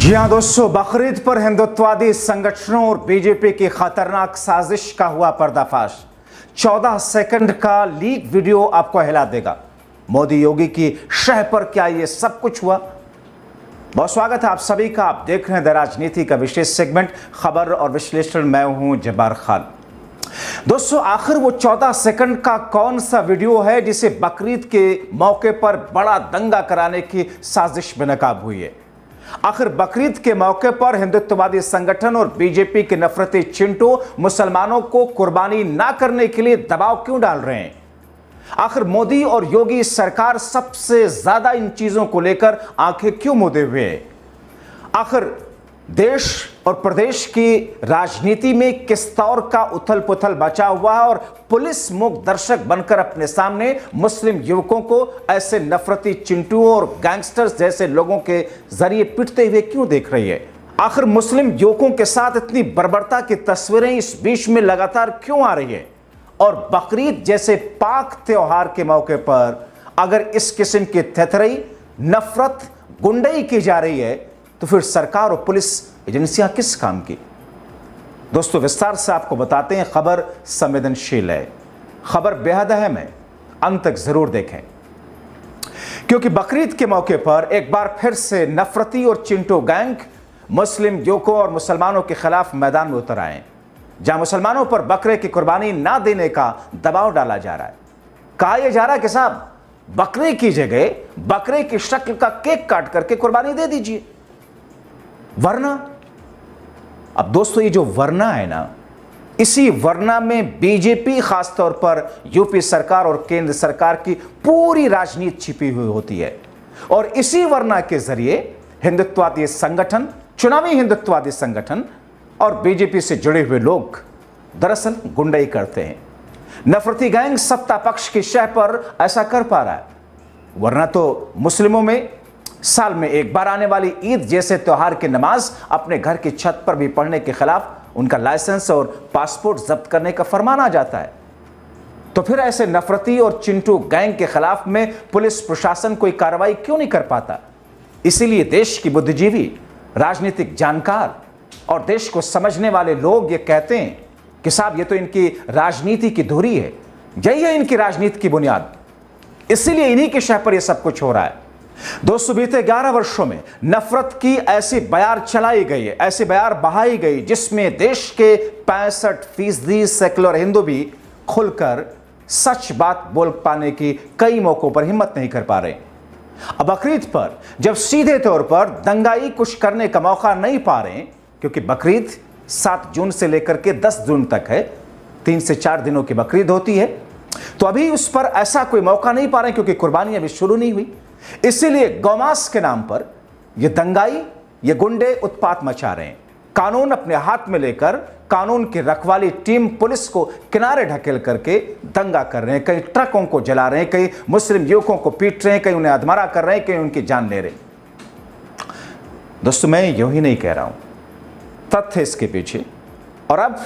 जी हां दोस्तों, बकरीद पर हिंदुत्ववादी संगठनों और बीजेपी की खतरनाक साजिश का हुआ पर्दाफाश। 14 सेकंड का लीक वीडियो आपको हिला देगा। मोदी योगी की शह पर क्या ये सब कुछ हुआ? बहुत स्वागत है आप सभी का। आप देख रहे हैं द राजनीति का विशेष सेगमेंट खबर और विश्लेषण। मैं हूं जब्बार खान। दोस्तों, आखिर वो 14 सेकंड का कौन सा वीडियो है जिसे बकरीद के मौके पर बड़ा दंगा कराने की साजिश बेनकाब हुई है? आखिर बकरीद के मौके पर हिंदुत्ववादी संगठन और बीजेपी के नफरती चिंटू मुसलमानों को कुर्बानी ना करने के लिए दबाव क्यों डाल रहे हैं? आखिर मोदी और योगी सरकार सबसे ज्यादा इन चीजों को लेकर आंखें क्यों मूंदे हुए है? आखिर देश और प्रदेश की राजनीति में किस तौर का उथल पुथल बचा हुआ है और पुलिस मूक दर्शक बनकर अपने सामने मुस्लिम युवकों को ऐसे नफरती चिंटुओं और गैंगस्टर्स जैसे लोगों के जरिए पिटते हुए क्यों देख रही है? आखिर मुस्लिम युवकों के साथ इतनी बर्बरता की तस्वीरें इस बीच में लगातार क्यों आ रही है? और बकरीद जैसे पाक त्योहार के मौके पर अगर इस किस्म की थेथरई, नफरत, गुंडई की जा रही है तो फिर सरकार और पुलिस एजेंसियां किस काम की? दोस्तों, विस्तार से आपको बताते हैं। खबर संवेदनशील है, खबर बेहद अहम है, अंत तक जरूर देखें, क्योंकि बकरीद के मौके पर एक बार फिर से नफरती और चिंटू गैंग मुस्लिम युवकों और मुसलमानों के खिलाफ मैदान में उतर आए, जहां मुसलमानों पर बकरे की कुर्बानी ना देने का दबाव डाला जा रहा है। कहा यह जा रहा है कि साहब, बकरे की जगह बकरे की शक्ल का केक काट करके कुर्बानी दे दीजिए, वरना। अब दोस्तों, ये जो वरना है ना, इसी वरना में बीजेपी, खासतौर पर यूपी सरकार और केंद्र सरकार की पूरी राजनीति छिपी हुई होती है। और इसी वरना के जरिए हिंदुत्ववादी संगठन, चुनावी हिंदुत्ववादी संगठन और बीजेपी से जुड़े हुए लोग दरअसल गुंडई करते हैं। नफरती गैंग सत्ता पक्ष की शह पर ऐसा कर पा रहा है, वरना तो मुस्लिमों में साल में एक बार आने वाली ईद जैसे त्योहार की नमाज अपने घर की छत पर भी पढ़ने के खिलाफ उनका लाइसेंस और पासपोर्ट जब्त करने का फरमान आ जाता है। तो फिर ऐसे नफरती और चिंटू गैंग के खिलाफ में पुलिस प्रशासन कोई कार्रवाई क्यों नहीं कर पाता? इसीलिए देश की बुद्धिजीवी, राजनीतिक जानकार और देश को समझने वाले लोग ये कहते हैं कि साहब, ये तो इनकी राजनीति की धुरी है, यही है इनकी राजनीति की बुनियाद, इसीलिए इन्हीं की शह पर यह सब कुछ हो रहा है। दोस्तों, बीते 11 वर्षों में नफरत की ऐसी बयार चलाई गई है, ऐसी बयार बहाई गई, जिसमें देश के 65% सेकुलर हिंदू भी खुलकर सच बात बोल पाने की कई मौकों पर हिम्मत नहीं कर पा रहे। अब बकरीद पर जब सीधे तौर पर दंगाई कुछ करने का मौका नहीं पा रहे, क्योंकि बकरीद 7 जून से लेकर के 10 जून तक है, 3 से 4 दिनों की बकरीद होती है, तो अभी उस पर ऐसा कोई मौका नहीं पा रहे, क्योंकि कुर्बानी अभी शुरू नहीं हुई। इसीलिए गौमांस के नाम पर ये दंगाई, ये गुंडे उत्पात मचा रहे हैं। कानून अपने हाथ में लेकर कानून की रखवाली टीम पुलिस को किनारे ढकेल करके दंगा कर रहे हैं। कहीं ट्रकों को जला रहे हैं, कहीं मुस्लिम युवकों को पीट रहे हैं, कहीं उन्हें अधमरा कर रहे हैं, कहीं उनकी जान ले रहे हैं। दोस्तों, मैं यूं ही नहीं कह रहा हूं, तथ्य इसके पीछे। और अब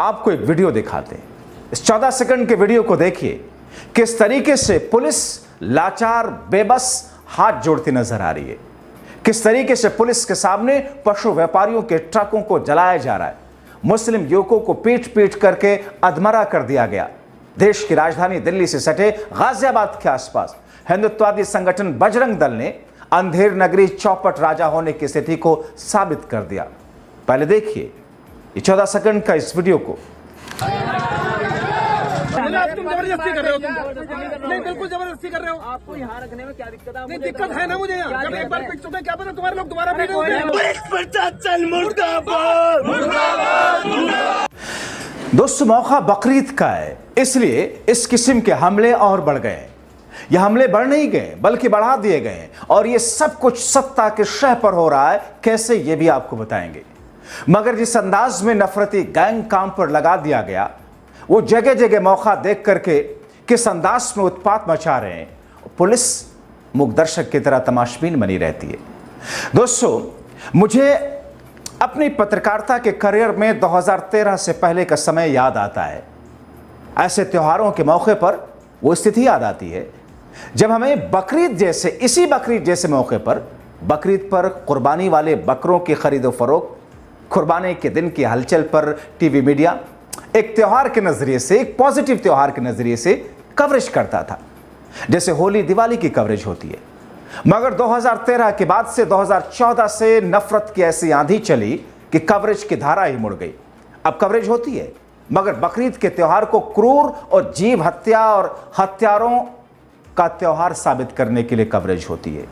आपको एक वीडियो दिखाते हैं। इस 14 सेकंड के वीडियो को देखिए, किस तरीके से पुलिस लाचार, बेबस हाथ जोड़ती नजर आ रही है। किस तरीके से पुलिस के सामने पशु व्यापारियों के ट्रकों को जलाया जा रहा है, मुस्लिम युवकों को पीट पीट करके अधमरा कर दिया गया। देश की राजधानी दिल्ली से सटे गाजियाबाद के आसपास हिंदुत्ववादी संगठन बजरंग दल ने अंधेर नगरी चौपट राजा होने की स्थिति को साबित कर दिया। पहले देखिए ये 14 सेकंड का इस वीडियो को। तुम जबरदस्ती कर रहे हो, तुम नहीं, बिल्कुल जबरदस्ती कर रहे हो। आपको यहाँ रखने में क्या दिक्कत है? नहीं, दिक्कत है ना मुझे यहाँ। जब एक बार पिट चुके, क्या पता तुम्हारे लोग दोबारा पीटे होंगे। दोस्तों, मौका बकरीद का है, इसलिए इस किस्म के हमले और बढ़ गए हैं। यह हमले बढ़ नहीं गए बल्कि बढ़ा दिए गए हैं, और यह सब कुछ सत्ता के शह पर हो रहा है। कैसे, ये भी आपको बताएंगे। मगर जिस अंदाज में नफरती गैंग काम पर लगा दिया गया, वो जगह जगह मौका देख करके किस अंदाज में उत्पात मचा रहे हैं, पुलिस मूक दर्शक की तरह तमाशबीन बनी रहती है। दोस्तों, मुझे अपनी पत्रकारिता के करियर में 2013 से पहले का समय याद आता है। ऐसे त्योहारों के मौके पर वो स्थिति याद आती है जब हमें बकरीद जैसे, इसी बकरीद जैसे मौके पर बकरीद पर कुर्बानी वाले बकरों की खरीदो फरोख्त, कुर्बानी के दिन की हलचल पर टीवी मीडिया एक त्यौहार के नजरिए से, एक पॉजिटिव त्यौहार के नजरिए से कवरेज करता था, जैसे होली दिवाली की कवरेज होती है। मगर 2013 के बाद से 2014 से नफरत की ऐसी आंधी चली कि कवरेज की धारा ही मुड़ गई। अब कवरेज होती है, मगर बकरीद के त्यौहार को क्रूर और जीव हत्या और हत्यारों का त्यौहार साबित करने के लिए कवरेज होती है।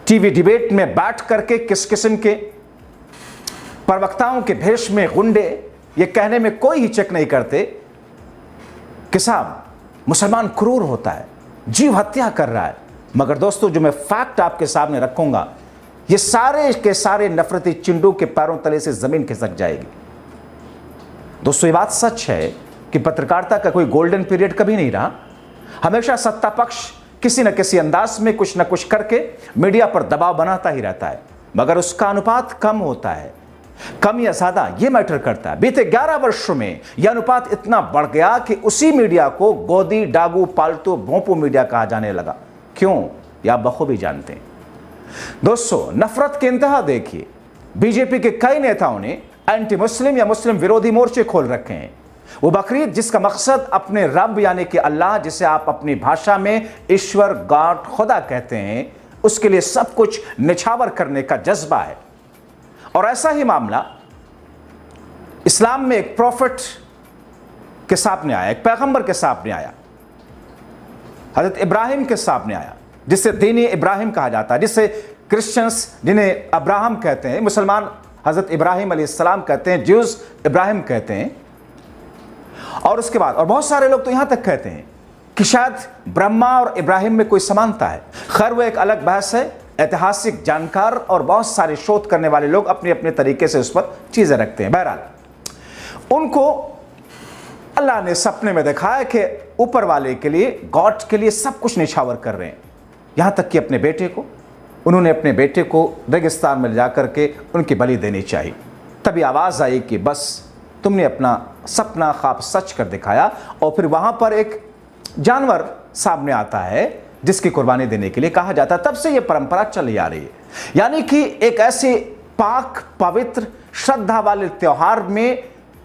टीवी डिबेट में बैठ करके किस किस्म के प्रवक्ताओं के भेष में गुंडे ये कहने में कोई हिचक नहीं करते कि साहब मुसलमान क्रूर होता है, जीव हत्या कर रहा है। मगर दोस्तों, जो मैं फैक्ट आपके सामने रखूंगा, ये सारे के सारे नफरती चिंडू के पैरों तले से जमीन खिसक जाएगी। दोस्तों, ये बात सच है कि पत्रकारिता का कोई गोल्डन पीरियड कभी नहीं रहा। हमेशा सत्ता पक्ष किसी न किसी अंदाज में कुछ न कुछ करके मीडिया पर दबाव बनाता ही रहता है, मगर उसका अनुपात कम होता है। कम या ज्यादा ये मैटर करता है। बीते 11 वर्षों में यह अनुपात इतना बढ़ गया कि उसी मीडिया को गोदी, डागू, पालतू, भोंपू मीडिया कहा जाने लगा। क्यों, यह आप बखूबी जानते हैं। दोस्तों, नफरत की इंतहा देखिए। बीजेपी के कई नेताओं ने एंटी मुस्लिम या मुस्लिम विरोधी मोर्चे खोल रखे हैं। वो बकरीद जिसका मकसद अपने रब यानी कि अल्लाह, जिसे आप अपनी भाषा में ईश्वर, गॉड, खुदा कहते हैं, उसके लिए सब कुछ निछावर करने का जज्बा है। और ऐसा ही मामला इस्लाम में एक प्रॉफिट के सामने आया, एक पैगंबर के सामने आया, हजरत इब्राहिम के सामने आया, जिसे दीनी इब्राहिम कहा जाता है, जिसे क्रिश्चियंस जिन्हें अब्राहम कहते हैं, मुसलमान हजरत इब्राहिम अलैहिस्सलाम कहते हैं, ज्यूज इब्राहिम कहते हैं। और उसके बाद और बहुत सारे लोग तो यहां तक कहते हैं कि शायद ब्रह्मा और इब्राहिम में कोई समानता है। खैर, वो एक अलग बहस है। ऐतिहासिक जानकार और बहुत सारे शोध करने वाले लोग अपने अपने तरीके से उस पर चीजें रखते हैं। बहरहाल, उनको अल्लाह ने सपने में दिखाया कि ऊपर वाले के लिए, गॉड के लिए सब कुछ निछावर कर रहे हैं। यहां तक कि अपने बेटे को, उन्होंने अपने बेटे को रेगिस्तान में ले जाकर के उनकी बलि देनी चाहिए। तभी आवाज आई कि बस तुमने अपना सपना ख्वाब सच कर दिखाया। और फिर वहां पर एक जानवर सामने आता है जिसकी कुर्बानी देने के लिए कहा जाता है। तब से यह परंपरा चली आ रही है। यानी कि एक ऐसे पाक, पवित्र, श्रद्धा वाले त्योहार में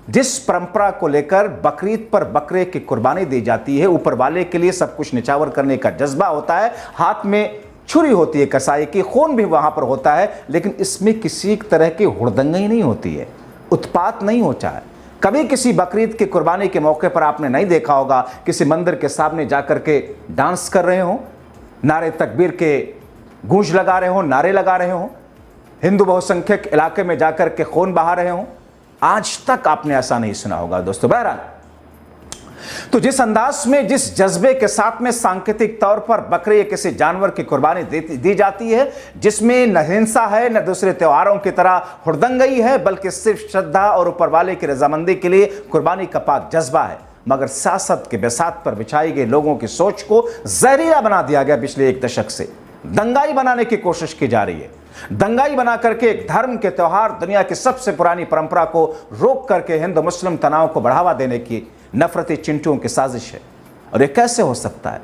जिस परंपरा को लेकर बकरीद पर बकरे की कुर्बानी दी जाती है, ऊपर वाले के लिए सब कुछ निछावर करने का जज्बा होता है, हाथ में छुरी होती है कसाई की, खून भी वहां पर होता है, लेकिन इसमें किसी तरह की हुड़दंगी नहीं होती है, उत्पात नहीं होता है। कभी किसी बकरीद की कुर्बानी के मौके पर आपने नहीं देखा होगा किसी मंदिर के सामने जाकर के डांस कर रहे हो, नारे तकबीर के गूंज लगा रहे हो, नारे लगा रहे हो, हिंदू बहुसंख्यक इलाके में जाकर के खून बहा रहे हो। आज तक आपने ऐसा नहीं सुना होगा दोस्तों। बहरहाल, तो जिस अंदाज में, जिस जज्बे के साथ में सांकेतिक तौर पर बकरे या किसी जानवर की कुर्बानी दी जाती है, जिसमें न हिंसा है न दूसरे त्योहारों की तरह हुड़दंगई है, बल्कि सिर्फ श्रद्धा और ऊपर वाले की रजामंदी के लिए कुर्बानी का पाक जज्बा है, मगर सियासत के बिसात पर बिछाई गई लोगों की सोच को जहरीला बना दिया गया। पिछले एक दशक से दंगाई बनाने की कोशिश की जा रही है। दंगाई बना करके एक धर्म के त्योहार, दुनिया की सबसे पुरानी परंपरा को रोक करके हिंदू मुस्लिम तनाव को बढ़ावा देने की नफरती चिंटुओं की साजिश है। और यह कैसे हो सकता है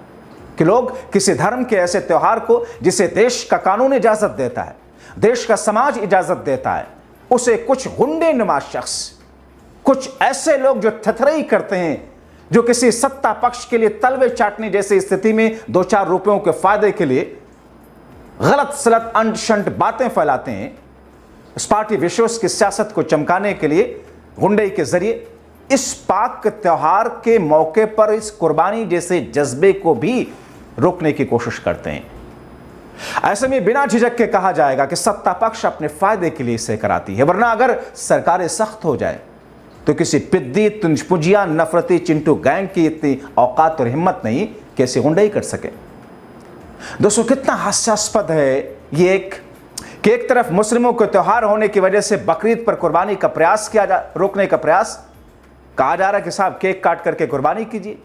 कि लोग किसी धर्म के ऐसे त्योहार को, जिसे देश का कानून इजाजत देता है, देश का समाज इजाजत देता है, उसे कुछ गुंडे नुमा शख्स, कुछ ऐसे लोग जो थथरई करते हैं, जो किसी सत्ता पक्ष के लिए तलवे चाटने जैसी स्थिति में 2-4 रुपयों के फायदे के लिए गलत सलत अंट शंट बातें फैलाते हैं, उस पार्टी विश्वास की सियासत को चमकाने के लिए गुंडे के जरिए इस पाक त्योहार के मौके पर इस कुर्बानी जैसे जज्बे को भी रोकने की कोशिश करते हैं। ऐसे में बिना झिझक के कहा जाएगा कि सत्ता पक्ष अपने फायदे के लिए इसे कराती है, वरना अगर सरकारें सख्त हो जाए तो किसी पिद्दी, तुंजपुजिया, नफरती चिंटू गैंग की इतनी औकात और हिम्मत नहीं कि ऐसे गुंडे कर सके। दोस्तों, कितना हास्यास्पद है ये कि एक तरफ मुस्लिमों के त्योहार होने की वजह से बकरीद पर कुर्बानी का प्रयास रोकने का प्रयास, कहा जा रहा है कि साहब केक काट करके कुर्बानी कीजिए,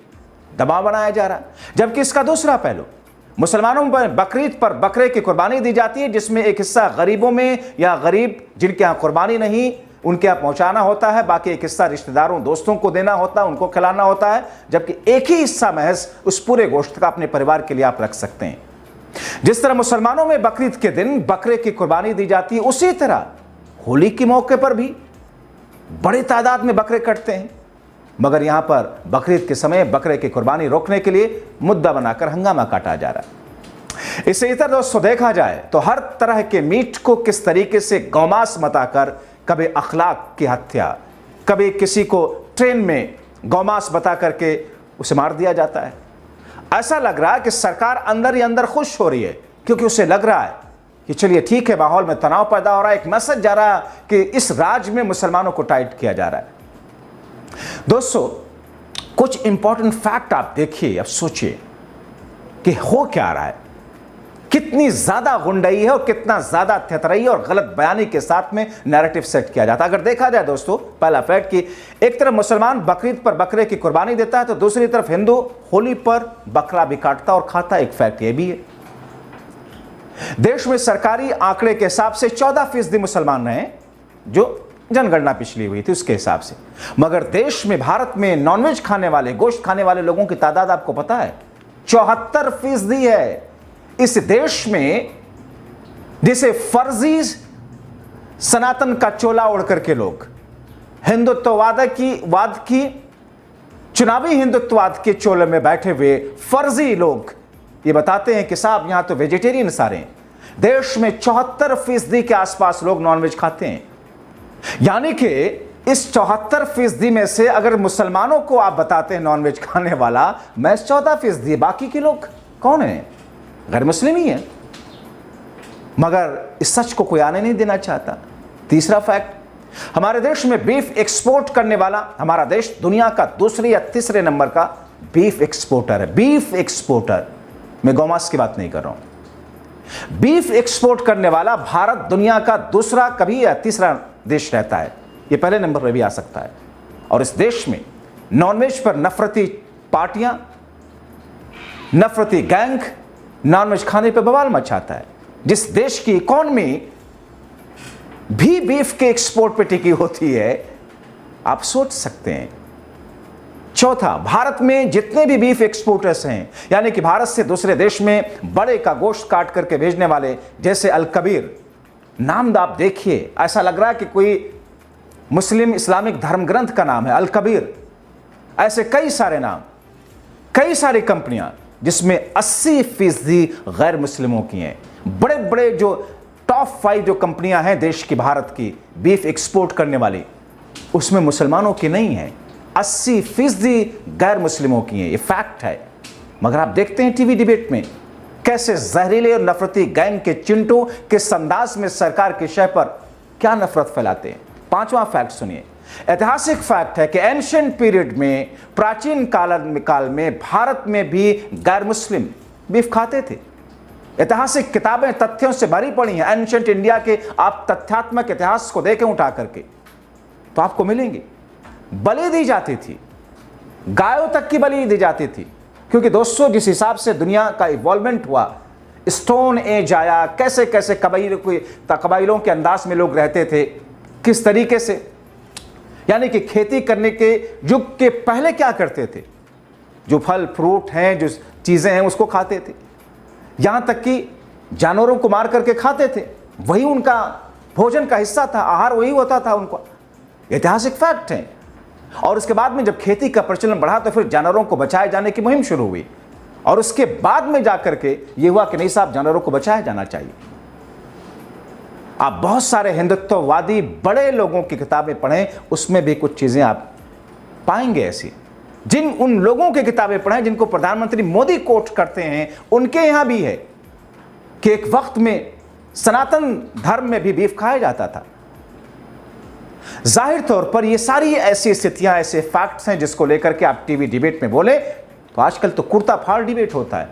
दबाव बनाया जा रहा है। जबकि इसका दूसरा पहलू, मुसलमानों में बकरीद पर बकरे की कुर्बानी दी जाती है, जिसमें एक हिस्सा गरीबों में या गरीब जिनके यहाँ कुर्बानी नहीं, उनके यहाँ पहुंचाना होता है, बाकी एक हिस्सा रिश्तेदारों, दोस्तों को देना होता है, उनको खिलाना होता है, जबकि एक ही हिस्सा महज उस पूरे गोश्त का अपने परिवार के लिए आप रख सकते हैं। जिस तरह मुसलमानों में बकरीद के दिन बकरे की कुर्बानी दी जाती है, उसी तरह होली के मौके पर भी बड़ी तादाद में बकरे कटते हैं। मगर यहां पर बकरीद के समय बकरे की कुर्बानी रोकने के लिए मुद्दा बनाकर हंगामा काटा जा रहा है। इससे इतर दोस्तों देखा जाए तो हर तरह के मीट को किस तरीके से गौमांस बताकर कभी अखलाक की हत्या, कभी किसी को ट्रेन में गौमांस बता करके उसे मार दिया जाता है। ऐसा लग रहा है कि सरकार अंदर ही अंदर खुश हो रही है, क्योंकि उसे लग रहा है कि चलिए ठीक है, माहौल में तनाव पैदा हो रहा है, एक मैसेज जा रहा है कि इस राज्य में मुसलमानों को टाइट किया जा रहा है। दोस्तों कुछ इंपॉर्टेंट फैक्ट आप देखिए, अब सोचिए कि हो क्या रहा है, कितनी ज्यादा गुंडई है और कितना ज्यादा थेतरई और गलत बयानी के साथ में नैरेटिव सेट किया जाता है। अगर देखा जाए दोस्तों, पहला फैक्ट कि एक तरफ मुसलमान बकरीद पर बकरे की कुर्बानी देता है, तो दूसरी तरफ हिंदू होली पर बकरा भी काटता और खाता। एक फैक्ट यह भी है, देश में सरकारी आंकड़े के हिसाब से 14% मुसलमान रहे, जो जनगणना पिछली हुई थी उसके हिसाब से। मगर देश में, भारत में नॉनवेज खाने वाले, गोश्त खाने वाले लोगों की तादाद आपको पता है 74% है। इस देश में जिसे फर्जी सनातन का चोला ओढ़ करके लोग वाद की चुनावी हिंदुत्ववाद के चोले में बैठे हुए फर्जी लोग ये बताते हैं कि साहब यहां तो वेजिटेरियन सारे हैं। देश में 74% के आसपास लोग नॉनवेज खाते हैं। यानी कि इस 74% में से अगर मुसलमानों को आप बताते हैं नॉनवेज खाने वाला महज 14%, बाकी के लोग कौन है? गैर मुस्लिम ही है। मगर इस सच को कोई आने नहीं देना चाहता। तीसरा फैक्ट, हमारे देश में बीफ एक्सपोर्ट करने वाला, हमारा देश दुनिया का दूसरे या तीसरे नंबर का बीफ एक्सपोर्टर है। बीफ एक्सपोर्टर, मैं गौमांस की बात नहीं कर रहा हूं। बीफ एक्सपोर्ट करने वाला भारत दुनिया का दूसरा कभी या तीसरा देश रहता है, यह पहले नंबर पर भी आ सकता है। और इस देश में नॉनवेज पर नफरती पार्टियां, नफरती गैंग नॉनवेज खाने पर बवाल मचाता है। जिस देश की इकोनॉमी भी बीफ के एक्सपोर्ट पे टिकी होती है, आप सोच सकते हैं। चौथा, भारत में जितने भी बीफ एक्सपोर्टर्स हैं, यानी कि भारत से दूसरे देश में बड़े का गोश्त काट करके भेजने वाले, जैसे अल कबीर, नाम आप देखिए, ऐसा लग रहा है कि कोई मुस्लिम इस्लामिक धर्म ग्रंथ का नाम है अल कबीर। ऐसे कई सारे नाम, कई सारी कंपनियां जिसमें 80% गैर मुस्लिमों की हैं। बड़े बड़े जो टॉप 5 जो कंपनियां हैं देश की, भारत की बीफ एक्सपोर्ट करने वाली, उसमें मुसलमानों की नहीं है, 80% गैर मुस्लिमों की हैं। ये फैक्ट है। मगर आप देखते हैं टीवी डिबेट में कैसे जहरीले और नफरती गैंग के चिंटू किस अंदाज में सरकार के शय पर क्या नफरत फैलाते हैं। पांचवा फैक्ट सुनिए, ऐतिहासिक फैक्ट है कि एंशिएंट पीरियड में, प्राचीन काल में भारत में भी गैर मुस्लिम बीफ खाते थे। ऐतिहासिक किताबें तथ्यों से भरी पड़ी हैं। एंशिएंट इंडिया के आप तथ्यात्मक इतिहास को देखें उठा करके तो आपको मिलेंगे। बलि दी जाती थी, गायों तक की बलि दी जाती थी, क्योंकि दोस्तों जिस हिसाब से दुनिया का इवॉल्वमेंट हुआ, स्टोन एज आया, कैसे कैसे कबाइलों के अंदाज में लोग रहते थे, किस तरीके से, यानी कि खेती करने के युग के पहले क्या करते थे, जो फल फ्रूट हैं, जो चीजें हैं उसको खाते थे, यहां तक कि जानवरों को मार करके खाते थे। वही उनका भोजन का हिस्सा था, आहार वही होता था उनको। ऐतिहासिक फैक्ट है। और उसके बाद में जब खेती का प्रचलन बढ़ा तो फिर जानवरों को बचाए जाने की मुहिम शुरू हुई, और उसके बाद में जाकर के ये हुआ कि नहीं साहब, जानवरों को बचाया जाना चाहिए। आप बहुत सारे हिंदुत्ववादी बड़े लोगों की किताबें पढ़ें, उसमें भी कुछ चीजें आप पाएंगे ऐसी, जिन उन लोगों की किताबें पढ़ें जिनको प्रधानमंत्री मोदी कोट करते हैं, उनके यहां भी है कि एक वक्त में सनातन धर्म में भी बीफ खाया जाता था। जाहिर तौर पर ये सारी ऐसी स्थितियां, ऐसे फैक्ट्स हैं जिसको लेकर के आप टीवी डिबेट में बोले तो आजकल तो कुर्ता फाड़ डिबेट होता है,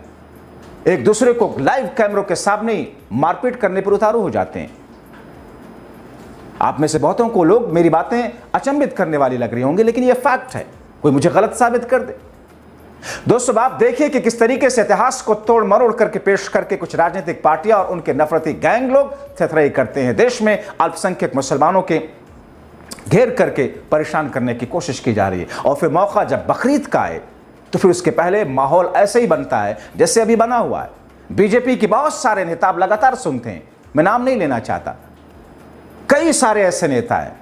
एक दूसरे को लाइव कैमरों के सामने ही मारपीट करने पर उतारू हो जाते हैं। आप में से बहुतों को लोग मेरी बातें अचंभित करने वाली लग रही होंगी, लेकिन यह फैक्ट है, कोई मुझे गलत साबित कर दे। दोस्तों आप देखिए कि किस तरीके से इतिहास को तोड़ मरोड़ करके पेश करके कुछ राजनीतिक पार्टियां और उनके नफरती गैंग लोग थेथराई करते हैं। देश में अल्पसंख्यक मुसलमानों के घेर करके परेशान करने की कोशिश की जा रही है, और फिर मौका जब बकरीद का आए तो फिर उसके पहले माहौल ऐसे ही बनता है जैसे अभी बना हुआ है। बीजेपी के बहुत सारे नेता आप लगातार सुनते हैं, मैं नाम नहीं लेना चाहता, कई सारे ऐसे नेता हैं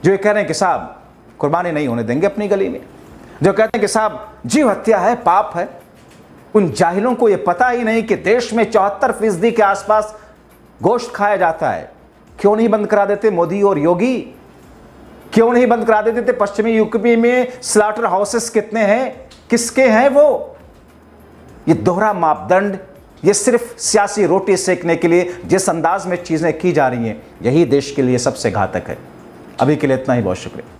जो ये कह रहे हैं कि साहब कुर्बानी नहीं होने देंगे अपनी गली में, जो कहते हैं कि साहब जीव हत्या है, पाप है। उन जाहिलों को यह पता ही नहीं कि देश में 74% के आसपास गोश्त खाया जाता है। क्यों नहीं बंद करा देते मोदी और योगी? क्यों नहीं बंद करा देते थे? पश्चिमी यूपी में स्लॉटर हाउसेस कितने हैं, किसके हैं वो? ये दोहरा मापदंड, ये सिर्फ सियासी रोटी सेकने के लिए जिस अंदाज में चीजें की जा रही हैं, यही देश के लिए सबसे घातक है। अभी के लिए इतना ही, बहुत शुक्रिया।